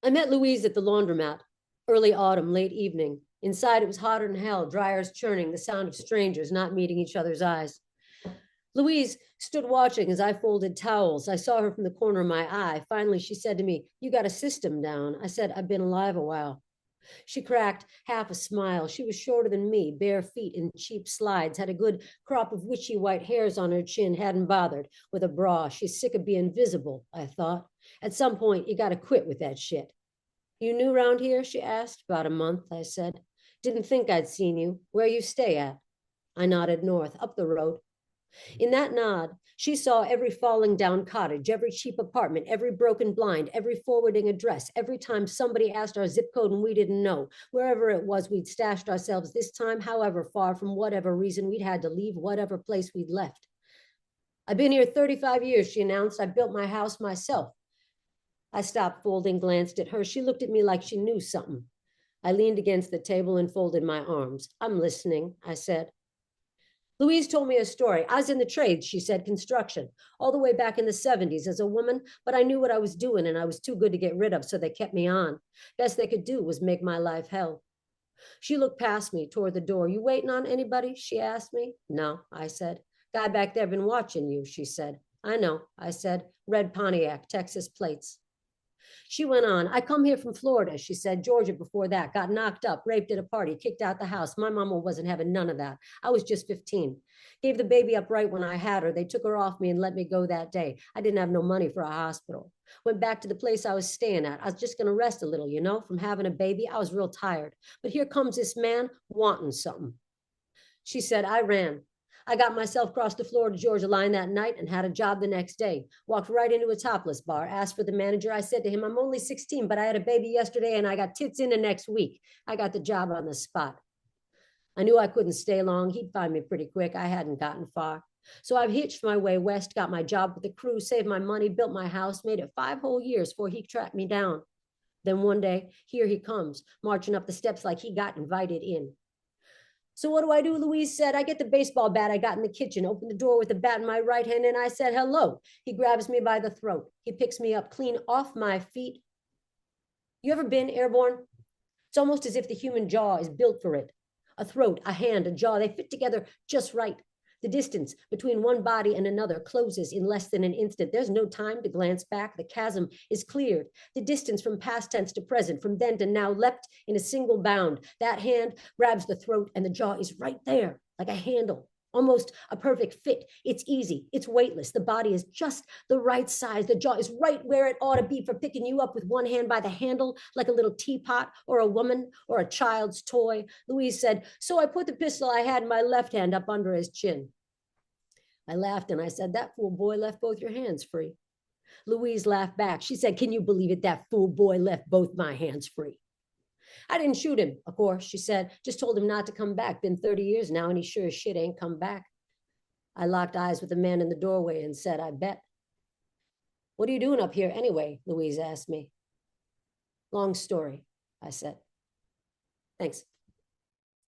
I met Louise at the laundromat. Early autumn, late evening. Inside, it was hotter than hell, dryers churning, the sound of strangers not meeting each other's eyes. Louise stood watching as I folded towels. I saw her from the corner of my eye. Finally, she said to me, "You got a system down." I said, "I've been alive a while." She cracked half a smile. She was shorter than me, bare feet in cheap slides, had a good crop of witchy white hairs on her chin, hadn't bothered with a bra. She's sick of being visible, I thought. At some point, you got to quit with that shit. "You new round here?" she asked. "About a month," I said. "Didn't think I'd seen you. Where you stay at?" I nodded north, up the road. In that nod, she saw every falling down cottage, every cheap apartment, every broken blind, every forwarding address. Every time somebody asked our zip code and we didn't know, wherever it was we'd stashed ourselves this time, however far from whatever reason we'd had to leave, whatever place we'd left. "I've been here 35 years," she announced. "I built my house myself." I stopped folding, glanced at her. She looked at me like she knew something. I leaned against the table and folded my arms. "I'm listening," I said. "Louise told me a story. I was in the trades," she said, "construction, all the way back in the 70s as a woman, but I knew what I was doing and I was too good to get rid of, so they kept me on. Best they could do was make my life hell." She looked past me toward the door. "You waiting on anybody?" she asked me. "No," I said. "Guy back there been watching you," she said. "I know," I said. "Red Pontiac, Texas plates." She went on. "I come here from Florida," she said. "Georgia before that. Got knocked up, raped at a party, kicked out the house. My mama wasn't having none of that. I was just 15. Gave the baby up right when I had her. They took her off me and let me go that day. I didn't have no money for a hospital. Went back to the place I was staying at. I was just going to rest a little, from having a baby. I was real tired. But here comes this man wanting something." She said, "I ran. I got myself across the Florida Georgia line that night and had a job the next day. Walked right into a topless bar, asked for the manager. I said to him, 'I'm only 16, but I had a baby yesterday and I got tits in the next week.' I got the job on the spot. I knew I couldn't stay long. He'd find me pretty quick. I hadn't gotten far. So I've hitched my way west, got my job with the crew, saved my money, built my house, made it 5 whole years before he tracked me down. Then one day, here he comes, marching up the steps like he got invited in. So what do I do?" Louise said. "I get the baseball bat I got in the kitchen, open the door with the bat in my right hand, and I said, 'Hello.' He grabs me by the throat. He picks me up clean off my feet. You ever been airborne? It's almost as if the human jaw is built for it. A throat, a hand, a jaw, they fit together just right. The distance between one body and another closes in less than an instant. There's no time to glance back. The chasm is cleared. The distance from past tense to present, from then to now, leapt in a single bound. That hand grabs the throat and the jaw is right there, like a handle. Almost a perfect fit. It's easy. It's weightless. The body is just the right size. The jaw is right where it ought to be for picking you up with one hand by the handle, like a little teapot or a woman or a child's toy." Louise said, "So I put the pistol I had in my left hand up under his chin." I laughed and I said, "That fool boy left both your hands free." Louise laughed back. She said, "Can you believe it? That fool boy left both my hands free." "I didn't shoot him, of course," she said. "Just told him not to come back. Been 30 years now, and he sure as shit ain't come back." I locked eyes with the man in the doorway and said, "I bet." "What are you doing up here anyway?" Louise asked me. "Long story," I said. "Thanks."